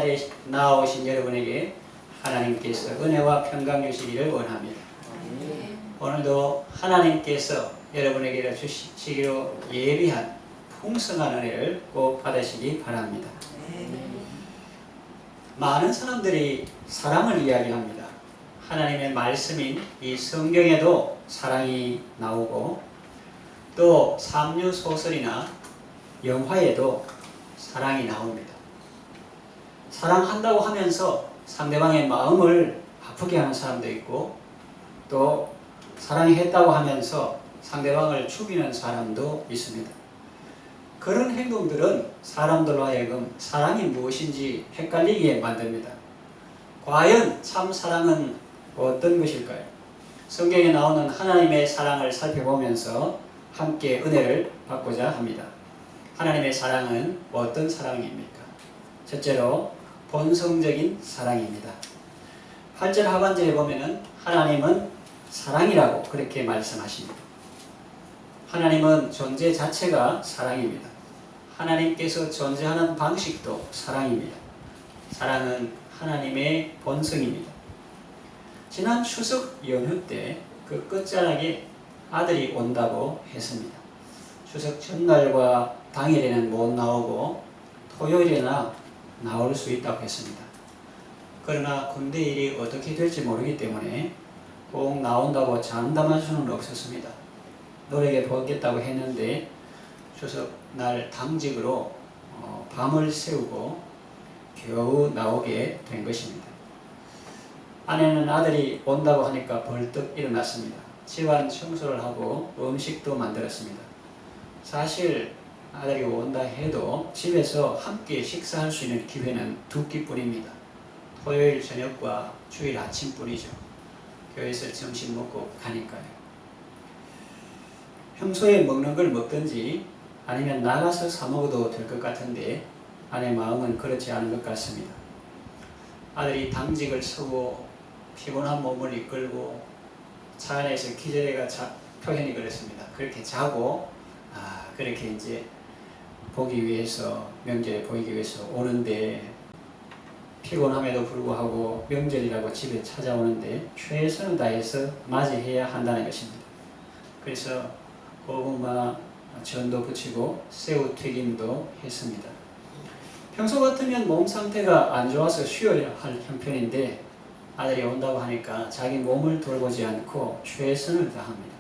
자리에 나오신 여러분에게 하나님께서 은혜와 평강 주시기를 원합니다. 오늘도 하나님께서 여러분에게 주시기로 예비한 풍성한 은혜를 꼭 받으시기 바랍니다. 많은 사람들이 사랑을 이야기합니다. 하나님의 말씀인 이 성경에도 사랑이 나오고 또 삼류 소설이나 영화에도 사랑이 나옵니다. 사랑한다고 하면서 상대방의 마음을 아프게 하는 사람도 있고 또 사랑했다고 하면서 상대방을 죽이는 사람도 있습니다. 그런 행동들은 사람들로 하여금 사랑이 무엇인지 헷갈리게 만듭니다. 과연 참 사랑은 어떤 것일까요? 성경에 나오는 하나님의 사랑을 살펴보면서 함께 은혜를 받고자 합니다. 하나님의 사랑은 어떤 사랑입니까? 첫째로 본성적인 사랑입니다. 8절 하반절에 보면은 하나님은 사랑이라고 그렇게 말씀하십니다. 하나님은 존재 자체가 사랑입니다. 하나님께서 존재하는 방식도 사랑입니다. 사랑은 하나님의 본성입니다. 지난 추석 연휴 때 그 끝자락에 아들이 온다고 했습니다. 추석 전날과 당일에는 못 나오고 토요일에나 나올 수 있다고 했습니다. 그러나 군대 일이 어떻게 될지 모르기 때문에 꼭 나온다고 장담할 수는 없었습니다. 노력해 보겠다고 했는데 추석 날 당직으로 밤을 새우고 겨우 나오게 된 것입니다. 아내는 아들이 온다고 하니까 벌떡 일어났습니다. 집안 청소를 하고 음식도 만들었습니다. 사실 아들이 온다 해도 집에서 함께 식사할 수 있는 기회는 두 끼뿐입니다. 토요일 저녁과 주일 아침뿐이죠. 교회에서 점심 먹고 가니까요. 평소에 먹는 걸 먹든지 아니면 나가서 사 먹어도 될 것 같은데 아내 마음은 그렇지 않은 것 같습니다. 아들이 당직을 서고 피곤한 몸을 이끌고 차 안에서 기절해가 표현이 그렇습니다. 그렇게 자고 그렇게 이제 보기 위해서 명절에 보이기 위해서 오는데 피곤함에도 불구하고 명절이라고 집에 찾아오는데 최선을 다해서 맞이해야 한다는 것입니다. 그래서 고구마 전도 부치고 새우튀김도 했습니다. 평소 같으면 몸 상태가 안 좋아서 쉬어야 할 형편인데 아들이 온다고 하니까 자기 몸을 돌보지 않고 최선을 다합니다.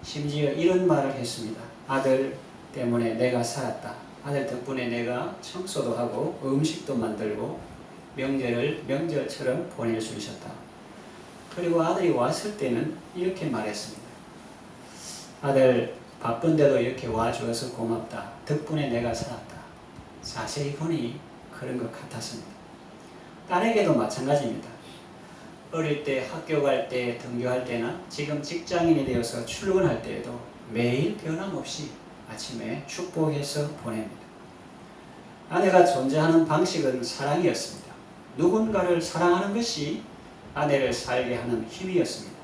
심지어 이런 말을 했습니다. 아들 때문에 내가 살았다. 아들 덕분에 내가 청소도 하고 음식도 만들고 명절을 명절처럼 보낼 수 있었다. 그리고 아들이 왔을 때는 이렇게 말했습니다. 아들 바쁜데도 이렇게 와주어서 고맙다. 덕분에 내가 살았다. 자세히 보니 그런 것 같았습니다. 딸에게도 마찬가지입니다. 어릴 때 학교 갈 때 등교할 때나 지금 직장인이 되어서 출근할 때에도 매일 변함없이 아침에 축복해서 보냅니다. 아내가 존재하는 방식은 사랑이었습니다. 누군가를 사랑하는 것이 아내를 살게 하는 힘이었습니다.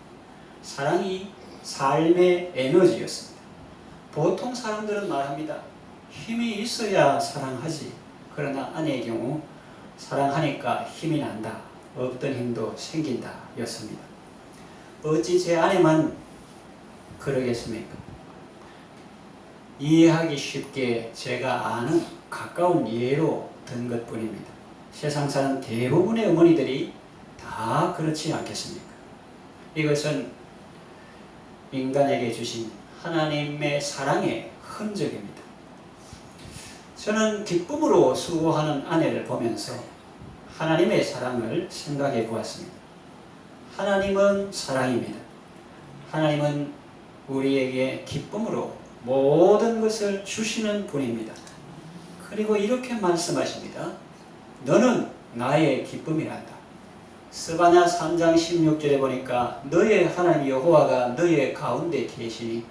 사랑이 삶의 에너지였습니다. 보통 사람들은 말합니다. 힘이 있어야 사랑하지. 그러나 아내의 경우 사랑하니까 힘이 난다. 없던 힘도 생긴다 였습니다. 어찌 제 아내만 그러겠습니까? 이해하기 쉽게 제가 아는 가까운 예로 든 것뿐입니다. 세상 사는 대부분의 어머니들이 다 그렇지 않겠습니까? 이것은 인간에게 주신 하나님의 사랑의 흔적입니다. 저는 기쁨으로 수고하는 아내를 보면서 하나님의 사랑을 생각해 보았습니다. 하나님은 사랑입니다. 하나님은 우리에게 기쁨으로 모든 것을 주시는 분입니다. 그리고 이렇게 말씀하십니다. 너는 나의 기쁨이란다. 스바냐 3장 16절에 보니까 너의 하나님 여호와가 너의 가운데 계시니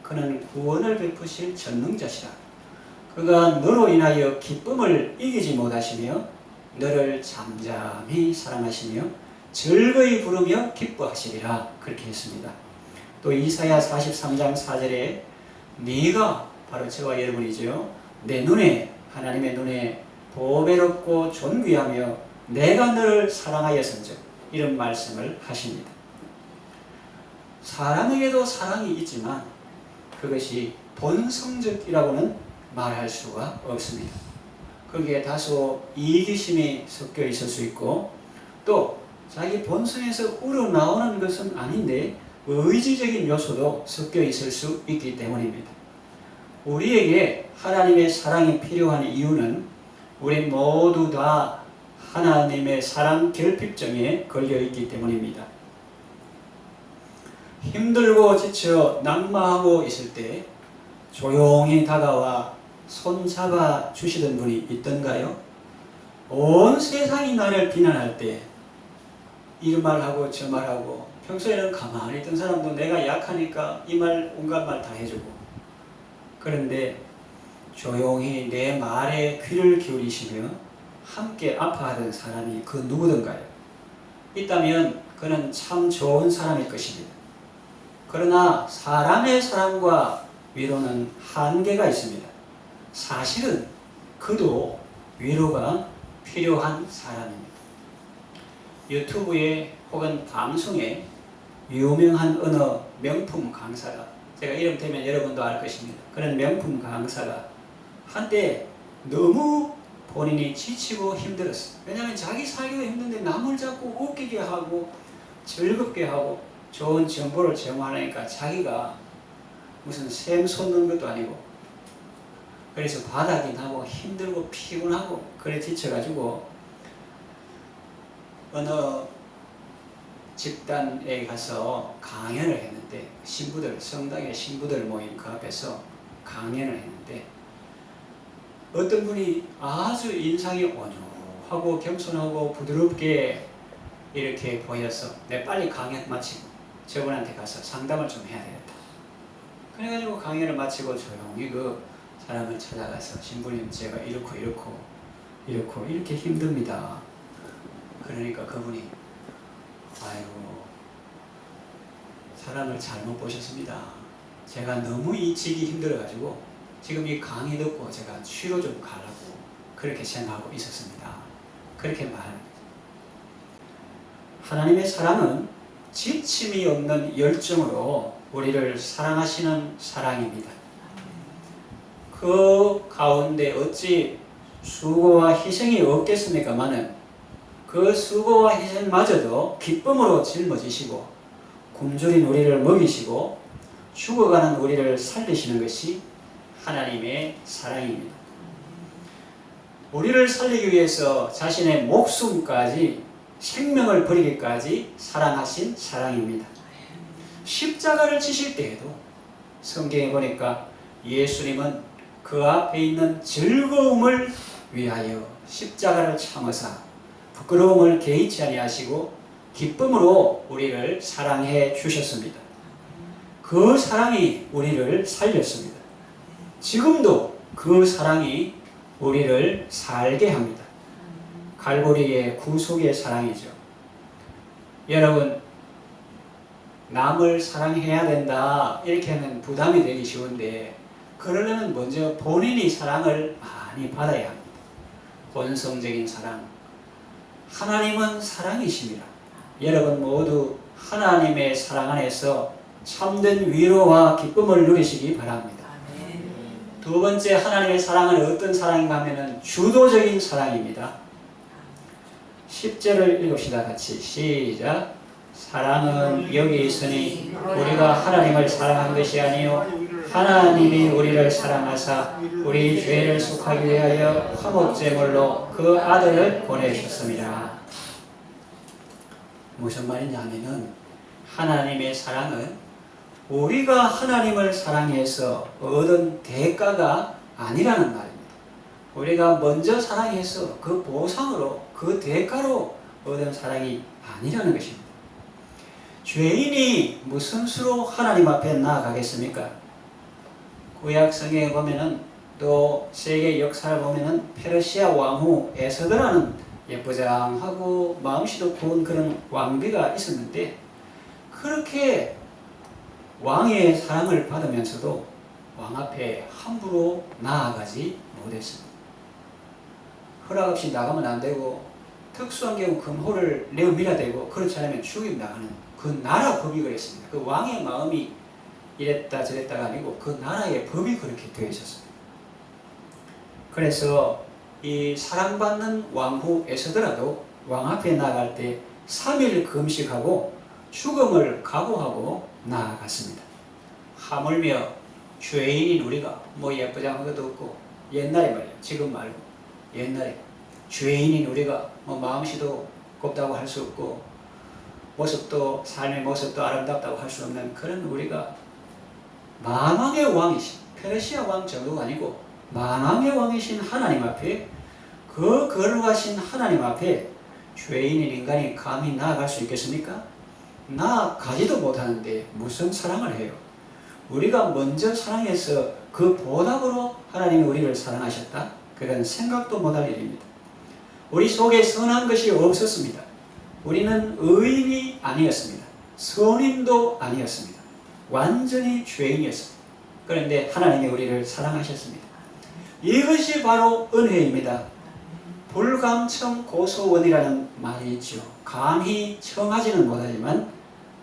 그는 구원을 베푸실 전능자시라. 그가 너로 인하여 기쁨을 이기지 못하시며 너를 잠잠히 사랑하시며 즐거이 부르며 기뻐하시리라. 그렇게 했습니다. 또 이사야 43장 4절에 네가 바로 저와 여러분이죠. 내 눈에 하나님의 눈에 보배롭고 존귀하며 내가 너를 사랑하였은즉 이런 말씀을 하십니다. 사람에게도 사랑이 있지만 그것이 본성적이라고는 말할 수가 없습니다. 거기에 다소 이기심이 섞여 있을 수 있고 또 자기 본성에서 우러나오는 것은 아닌데 의지적인 요소도 섞여 있을 수 있기 때문입니다. 우리에게 하나님의 사랑이 필요한 이유는 우리 모두 다 하나님의 사랑 결핍증에 걸려 있기 때문입니다. 힘들고 지쳐 낙마하고 있을 때 조용히 다가와 손잡아 주시던 분이 있던가요? 온 세상이 나를 비난할 때 이 말하고 저 말하고 평소에는 가만히 있던 사람도 내가 약하니까 이 말 온갖 말 다 해주고 그런데 조용히 내 말에 귀를 기울이시며 함께 아파하던 사람이 그 누구든가요? 있다면 그는 참 좋은 사람일 것입니다. 그러나 사람의 사랑과 위로는 한계가 있습니다. 사실은 그도 위로가 필요한 사람입니다. 유튜브에 혹은 방송에 유명한 어느 명품 강사가 제가 이름 대면 여러분도 알 것입니다. 그런 명품 강사가 한때 너무 본인이 지치고 힘들었어요. 왜냐하면 자기 살기가 힘든데 남을 자꾸 웃기게 하고 즐겁게 하고 좋은 정보를 제공하니까 자기가 무슨 샘 솟는 것도 아니고 그래서 바닥이 나고 힘들고 피곤하고 그래 지쳐가지고 어느 집단에 가서 강연을 했는데 신부들 성당의 신부들 모인 그 앞에서 강연을 했는데 어떤 분이 아주 인상이 온유하고 겸손하고 부드럽게 이렇게 보여서 내 빨리 강연 마치고 저분한테 가서 상담을 좀 해야 되겠다. 그래가지고 강연을 마치고 조용히 그 사람을 찾아가서 신부님 제가 이렇게 힘듭니다. 그러니까 그분이 아이고 사람을 잘못 보셨습니다. 제가 너무 이 직이 힘들어가지고 지금 이 강의 듣고 제가 쉬러 좀 가려고 그렇게 생각하고 있었습니다. 그렇게 말합니다. 하나님의 사랑은 지침이 없는 열정으로 우리를 사랑하시는 사랑입니다. 그 가운데 어찌 수고와 희생이 없겠습니까마는 그 수고와 희생마저도 기쁨으로 짊어지시고 굶주린 우리를 먹이시고 죽어가는 우리를 살리시는 것이 하나님의 사랑입니다. 우리를 살리기 위해서 자신의 목숨까지 생명을 버리기까지 사랑하신 사랑입니다. 십자가를 지실 때에도 성경에 보니까 예수님은 그 앞에 있는 즐거움을 위하여 십자가를 참으사 부끄러움을 개의치 아니하시고 기쁨으로 우리를 사랑해 주셨습니다. 그 사랑이 우리를 살렸습니다. 지금도 그 사랑이 우리를 살게 합니다. 갈보리의 구속의 사랑이죠. 여러분 남을 사랑해야 된다 이렇게 하면 부담이 되기 쉬운데 그러려면 먼저 본인이 사랑을 많이 받아야 합니다. 본성적인 사랑. 하나님은 사랑이십니다. 여러분 모두 하나님의 사랑 안에서 참된 위로와 기쁨을 누리시기 바랍니다. 두 번째 하나님의 사랑은 어떤 사랑인가 하면 주도적인 사랑입니다. 10절을 읽읍시다. 같이 시작. 사랑은 여기 있으니 우리가 하나님을 사랑한 것이 아니요 하나님이 우리를 사랑하사 우리 죄를 속하기 위하여 화목제물로 그 아들을 보내셨습니다. 무슨 말이냐 하면은 하나님의 사랑은 우리가 하나님을 사랑해서 얻은 대가가 아니라는 말입니다. 우리가 먼저 사랑해서 그 보상으로 그 대가로 얻은 사랑이 아니라는 것입니다. 죄인이 무슨 수로 하나님 앞에 나아가겠습니까? 구약 성경에 보면은 또 세계 역사를 보면은 페르시아 왕후 에스더라는 예쁘장하고 마음씨도 고운 그런 왕비가 있었는데 그렇게 왕의 사랑을 받으면서도 왕 앞에 함부로 나아가지 못했습니다. 허락 없이 나가면 안 되고 특수한 경우 금호를 내어 밀어야 되고 그렇지 않으면 죽임 나가는 그 나라 법이 그랬습니다. 그 왕의 마음이 이랬다 저랬다가 아니고 그 나라의 법이 그렇게 되어 있었습니다. 그래서 이 사랑받는 왕후에서더라도 왕 앞에 나아갈 때 3일 금식하고 죽음을 각오하고 나아갔습니다. 하물며 죄인인 우리가 뭐 예쁘장한 것도 없고 옛날에 말이에요. 지금 말고 옛날에 죄인인 우리가 뭐 마음씨도 곱다고 할 수 없고 모습도 삶의 모습도 아름답다고 할 수 없는 그런 우리가 만왕의 왕이신 페르시아 왕 정도가 아니고 만왕의 왕이신 하나님 앞에 그 거룩하신 하나님 앞에 죄인인 인간이 감히 나아갈 수 있겠습니까? 나아가지도 못하는데 무슨 사랑을 해요? 우리가 먼저 사랑해서 그 보답으로 하나님이 우리를 사랑하셨다? 그건 생각도 못할 일입니다. 우리 속에 선한 것이 없었습니다. 우리는 의인이 아니었습니다. 선인도 아니었습니다. 완전히 죄인이었습니다. 그런데 하나님이 우리를 사랑하셨습니다. 이것이 바로 은혜입니다. 불감청 고소원이라는 말이 있죠. 감히 청하지는 못하지만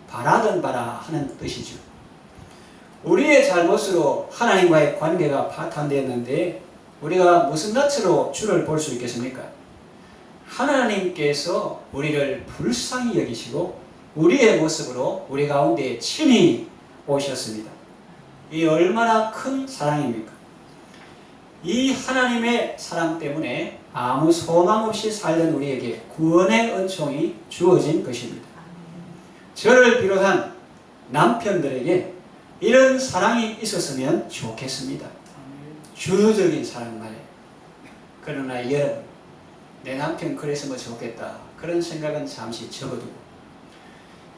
바라던 바라 하는 뜻이죠. 우리의 잘못으로 하나님과의 관계가 파탄되었는데 우리가 무슨 낯으로 주를 볼 수 있겠습니까? 하나님께서 우리를 불쌍히 여기시고 우리의 모습으로 우리 가운데 친히 오셨습니다. 이 얼마나 큰 사랑입니까? 이 하나님의 사랑 때문에 아무 소망 없이 살던 우리에게 구원의 은총이 주어진 것입니다. 저를 비롯한 남편들에게 이런 사랑이 있었으면 좋겠습니다. 주도적인 사랑 말이에요. 그러나 여러분, 내 남편 그랬으면 좋겠다. 그런 생각은 잠시 접어두고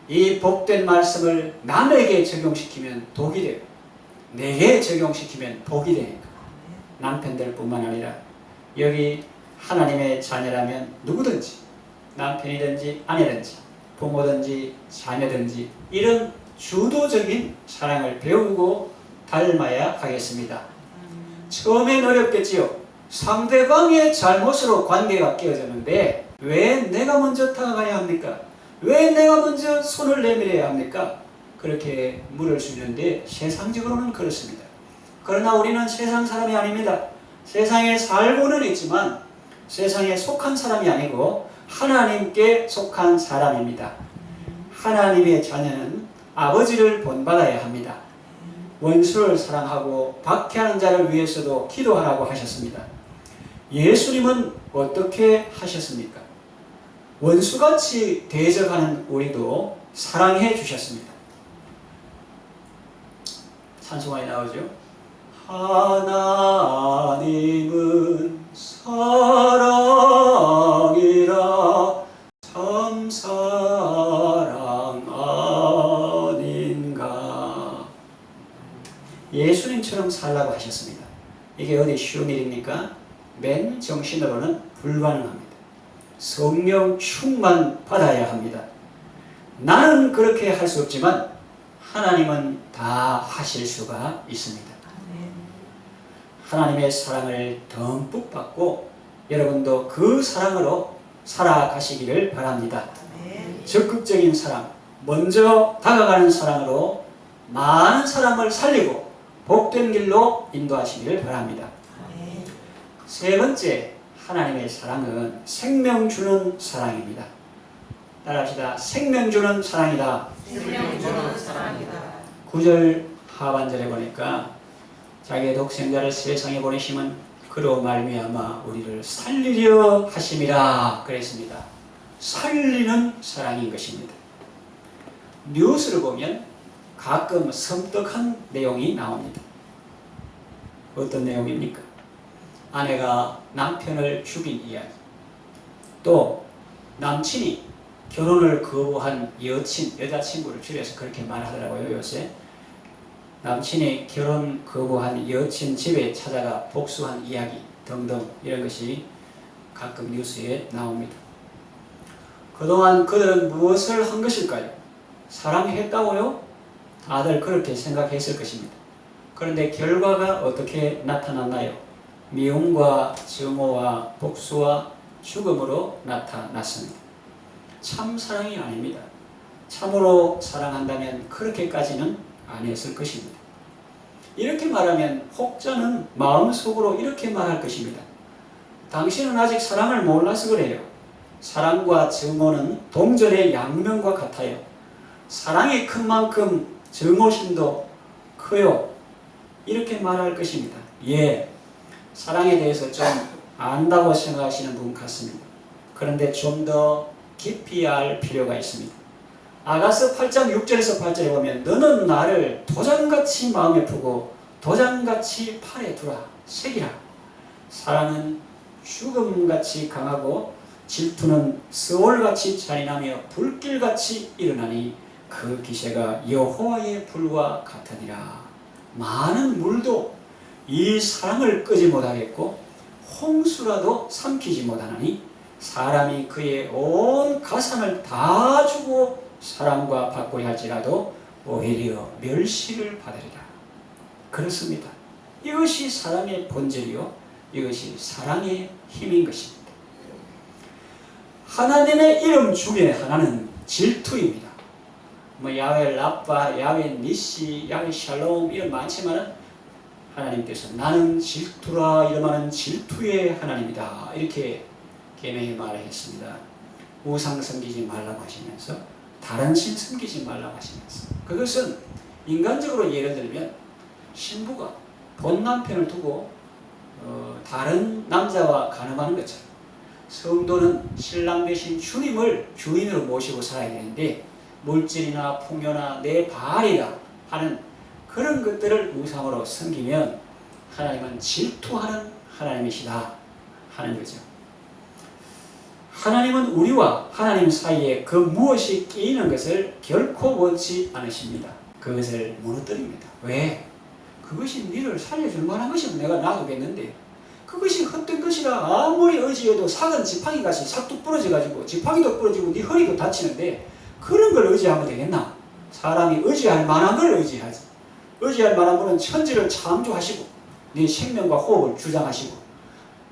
이 복된 말씀을 남에게 적용시키면 독이 되고 내게 적용시키면 복이 되니까 남편들 뿐만 아니라 여기 하나님의 자녀라면 누구든지 남편이든지 아내든지 부모든지 자녀든지 이런 주도적인 사랑을 배우고 닮아야 하겠습니다. 처음엔 어렵겠지요. 상대방의 잘못으로 관계가 깨어졌는데 왜 내가 먼저 다가가야 합니까? 왜 내가 먼저 손을 내밀어야 합니까? 그렇게 물을 수 있는데 세상적으로는 그렇습니다. 그러나 우리는 세상 사람이 아닙니다. 세상에 살고는 있지만 세상에 속한 사람이 아니고 하나님께 속한 사람입니다. 하나님의 자녀는 아버지를 본받아야 합니다. 원수를 사랑하고 박해하는 자를 위해서도 기도하라고 하셨습니다. 예수님은 어떻게 하셨습니까? 원수같이 대적하는 우리도 사랑해 주셨습니다. 찬송가에 나오죠. 하나님은 사랑이라 참 사랑 아닌가. 예수님처럼 살라고 하셨습니다. 이게 어디 쉬운 일입니까? 맨 정신으로는 불가능합니다. 성령 충만 받아야 합니다. 나는 그렇게 할 수 없지만 하나님은 다 하실 수가 있습니다. 하나님의 사랑을 듬뿍 받고 여러분도 그 사랑으로 살아가시기를 바랍니다. 적극적인 사랑, 먼저 다가가는 사랑으로 많은 사람을 살리고 복된 길로 인도하시기를 바랍니다. 세 번째, 하나님의 사랑은 생명 주는 사랑입니다. 따라합시다. 생명 주는 사랑이다. 생명 주는 사랑이다. 9절 하반절에 보니까 자기의 독생자를 세상에 보내심은 그로 말미암아 우리를 살리려 하심이라 그랬습니다. 살리는 사랑인 것입니다. 뉴스를 보면 가끔 섬뜩한 내용이 나옵니다. 어떤 내용입니까? 아내가 남편을 죽인 이야기, 또 남친이 결혼을 거부한 여자친구를 줄여서 그렇게 말하더라고요. 요새 남친이 결혼 거부한 여친 집에 찾아가 복수한 이야기 등등 이런 것이 가끔 뉴스에 나옵니다. 그동안 그들은 무엇을 한 것일까요? 사랑했다고요? 다들 그렇게 생각했을 것입니다. 그런데 결과가 어떻게 나타났나요? 미움과 증오와 복수와 죽음으로 나타났습니다. 참 사랑이 아닙니다. 참으로 사랑한다면 그렇게까지는 안 했을 것입니다. 이렇게 말하면 혹자는 마음속으로 이렇게 말할 것입니다. 당신은 아직 사랑을 몰라서 그래요. 사랑과 증오는 동전의 양면과 같아요. 사랑이 큰 만큼 증오심도 커요. 이렇게 말할 것입니다. 예, 사랑에 대해서 좀 안다고 생각하시는 분 같습니다. 그런데 좀 더 깊이 알 필요가 있습니다. 아가서 8장 6절에서 8절에 보면 너는 나를 도장같이 마음에 품고 도장같이 팔에 두라 새기라. 사랑은 죽음같이 강하고 질투는 스올같이 잔인하며 불길같이 일어나니 그 기세가 여호와의 불과 같으니라. 많은 물도 이 사랑을 끄지 못하겠고 홍수라도 삼키지 못하나니 사람이 그의 온 가산을 다 주고 사랑과 바꾸려 할지라도 오히려 멸시를 받으리라. 그렇습니다. 이것이 사랑의 본질이요, 이것이 사랑의 힘인 것입니다. 하나님의 이름 중에 하나는 질투입니다. 야훼 라파, 야훼 니시, 야훼 샬롬 이런 많지만 하나님께서 나는 질투라 이름하는 질투의 하나님이다 이렇게 계명에 말했습니다. 우상 섬기지 말라고 하시면서 다른 신 섬기지 말라고 하시면서, 그것은 인간적으로 예를 들면 신부가 본 남편을 두고 다른 남자와 간음하는 것처럼 성도는 신랑 대신 주님을 주인으로 모시고 살아야 되는데 물질이나 풍요나 내 발이라 하는 그런 것들을 우상으로 섬기면 하나님은 질투하는 하나님이시다 하는 거죠. 하나님은 우리와 하나님 사이에 그 무엇이 끼이는 것을 결코 원치 않으십니다. 그것을 무너뜨립니다. 왜? 그것이 니를 살려줄 만한 것이면 내가 놔두겠는데 그것이 헛된 것이라 아무리 의지해도 작은 지팡이같이 싹둑 부러져가지고 지팡이도 부러지고 네 허리도 다치는데 그런 걸 의지하면 되겠나? 사람이 의지할 만한 걸 의지하지. 의지할 만한 분은 천지를 창조하시고 네 생명과 호흡을 주장하시고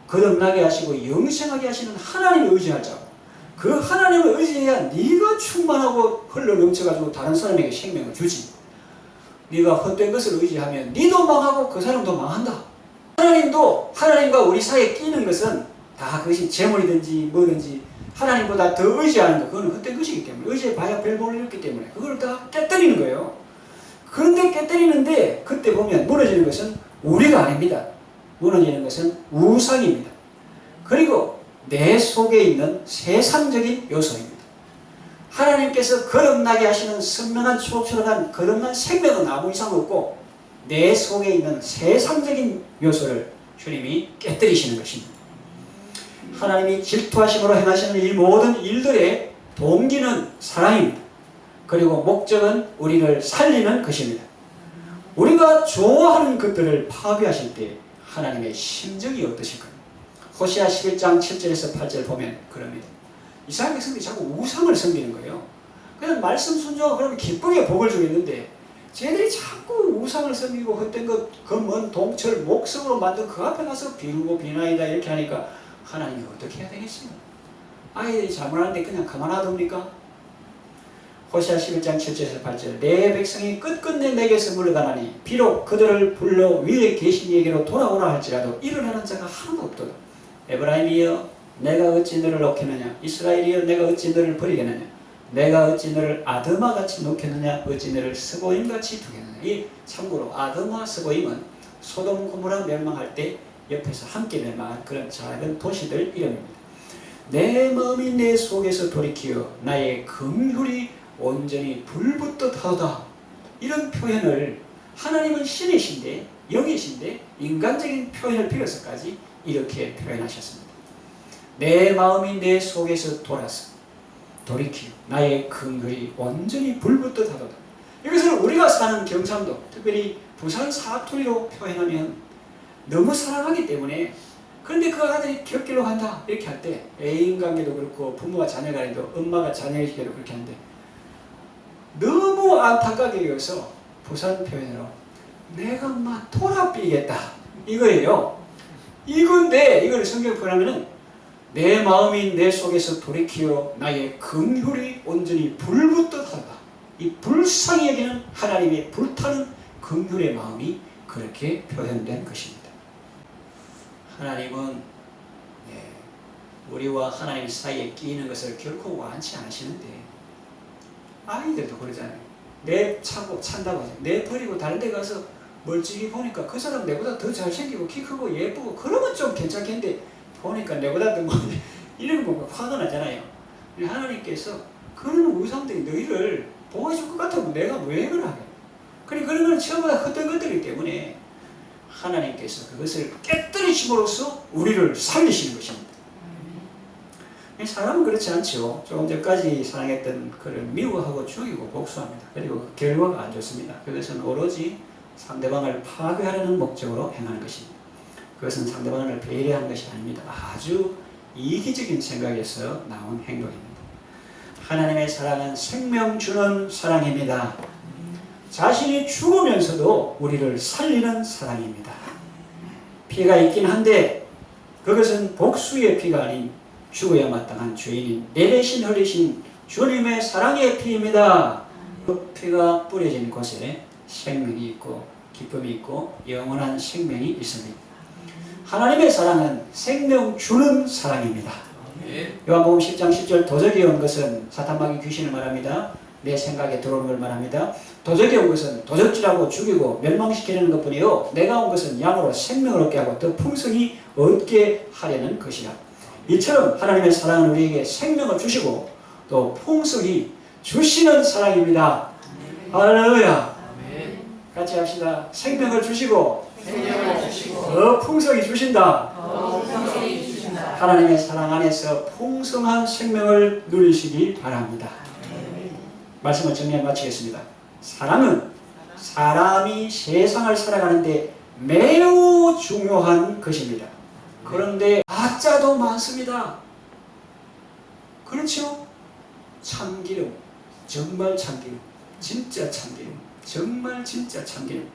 거듭나게 하시고 영생하게 하시는 하나님을 의지하자고. 그 하나님을 의지해야 네가 충만하고 흘러 넘쳐가지고 다른 사람에게 생명을 주지. 네가 헛된 것을 의지하면 네도 망하고 그 사람도 망한다. 하나님도 하나님과 우리 사이에 끼는 것은 다 그것이 재물이든지 뭐든지 하나님보다 더 의지하는 것, 그건 헛된 것이기 때문에 의지해봐야 별볼일 없기 때문에 그걸 다 깨뜨리는 거예요. 그런데 깨뜨리는데 그때 보면 무너지는 것은 우리가 아닙니다. 무너지는 것은 우상입니다. 그리고 내 속에 있는 세상적인 요소입니다. 하나님께서 거듭나게 하시는 선명한 초록초록한 거듭난 생명은 아무 이상 없고 내 속에 있는 세상적인 요소를 주님이 깨뜨리시는 것입니다. 하나님이 질투하심으로 행하시는 이 모든 일들의 동기는 사랑입니다. 그리고 목적은 우리를 살리는 것입니다. 우리가 좋아하는 것들을 파괴하실 때 하나님의 심정이 어떠실까요? 호시아 11장 7절에서 8절 보면 그럽니다. 이스라엘 백성들이 자꾸 우상을 섬기는 거예요. 그냥 말씀 순종하고 그러면 기쁘게 복을 주겠는데 쟤들이 자꾸 우상을 섬기고 헛된 것, 금은, 동철, 목석으로 만든 그 앞에 가서 비누고 비나이다 이렇게 하니까 하나님이 어떻게 해야 되겠어요? 아이들이 잘못하는데 그냥 가만 놔둡니까? 호시아 11장 7절에서 8절 내 백성이 끝끝내 내게서 물러가나니 비록 그들을 불러 위에 계신 이에게로 돌아오라 할지라도 일어나는 자가 하나도 없도다. 에브라임이여 내가 어찌 너를 놓겠느냐, 이스라엘이여 내가 어찌 너를 버리겠느냐, 내가 어찌 너를 아드마같이 놓겠느냐, 어찌 너를 스보임같이 두겠느냐. 이 참고로 아드마 스보임은 소돔 고모라 멸망할 때 옆에서 함께 멸망한 그런 작은 도시들 이름입니다. 내 마음이 내 속에서 돌이키어 나의 긍휼이 온전히 불붙듯 하도다. 이런 표현을 하나님은 신이신데 영이신데 인간적인 표현을 빌어서까지 이렇게 표현하셨습니다. 내 마음이 내 속에서 돌이키어 나의 긍휼이 온전히 불붙듯 하도다. 이것을 우리가 사는 경상도, 특별히 부산 사투리로 표현하면 너무 사랑하기 때문에, 그런데 그 아들이 곁길로 간다 이렇게 할 때 애인 관계도 그렇고 부모와 자녀 간에도 엄마가 자녀에게도 그렇게 하는데 너무 안타깝게 여기서 부산 표현으로 내가 막 돌아삐겠다 이거예요. 이건데 이걸 성경 표현하면은 내 마음이 내 속에서 돌이키어 나의 긍휼이 온전히 불붙듯 하다. 이 불쌍히 여기는 하나님의 불타는 긍휼의 마음이 그렇게 표현된 것입니다. 하나님은 우리와 하나님 사이에 끼이는 것을 결코 원치 않으시는데 아이들도 그러잖아요. 내 차고 찬다고 하죠. 내 버리고 다른 데 가서 멀찍이 보니까 그 사람 내보다 더 잘생기고 키 크고 예쁘고 그러면 좀 괜찮겠는데 보니까 내보다 더 이런 거 화가 나잖아요. 하나님께서 그런 우상들이 너희를 보호해줄 것 같으면 내가 왜 그러냐. 그런 거는 처음보다 헛된 것들이기 때문에 하나님께서 그것을 깨뜨리심으로써 우리를 살리시는 것입니다. 사람은 그렇지 않죠. 조금 전까지 사랑했던 그를 미워하고 죽이고 복수합니다. 그리고 그 결과가 안 좋습니다. 그것은 오로지 상대방을 파괴하려는 목적으로 행하는 것입니다. 그것은 상대방을 배려하는 것이 아닙니다. 아주 이기적인 생각에서 나온 행동입니다. 하나님의 사랑은 생명 주는 사랑입니다. 자신이 죽으면서도 우리를 살리는 사랑입니다. 피가 있긴 한데 그것은 복수의 피가 아닌 죽어야 마땅한 죄인인 내 대신 흘리신 주님의 사랑의 피입니다. 그 피가 뿌려진 곳에 생명이 있고 기쁨이 있고 영원한 생명이 있습니다. 하나님의 사랑은 생명 주는 사랑입니다. 요한복음 10장 10절 도적이 온 것은 사탄마귀 귀신을 말합니다. 내 생각에 들어오는 걸 말합니다. 도적이 온 것은 도적질하고 죽이고 멸망시키려는 것뿐이요 내가 온 것은 양으로 생명을 얻게 하고 더 풍성히 얻게 하려는 것이라. 이처럼 하나님의 사랑은 우리에게 생명을 주시고 또 풍성히 주시는 사랑입니다. 할렐루야. 같이 합시다. 생명을 주시고 더 풍성히 주신다. 하나님의 사랑 안에서 풍성한 생명을 누리시기 바랍니다. 말씀을 정리해 마치겠습니다. 사랑은 사람이 세상을 살아가는데 매우 중요한 것입니다. 그런데 가짜도 많습니다. 그렇죠? 참기름, 정말 참기름, 진짜 참기름, 정말 진짜 참기름.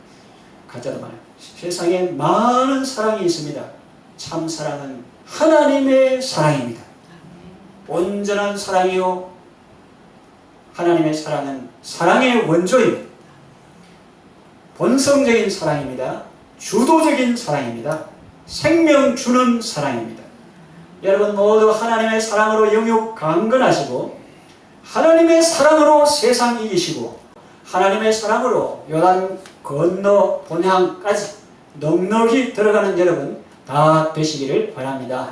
가짜도 많아요. 세상에 많은 사랑이 있습니다. 참 사랑은 하나님의 사랑입니다. 온전한 사랑이요. 하나님의 사랑은 사랑의 원조입니다. 본성적인 사랑입니다. 주도적인 사랑입니다. 생명 주는 사랑입니다. 여러분 모두 하나님의 사랑으로 영육 강건하시고 하나님의 사랑으로 세상 이기시고 하나님의 사랑으로 요단 건너 본향까지 넉넉히 들어가는 여러분 다 되시기를 바랍니다.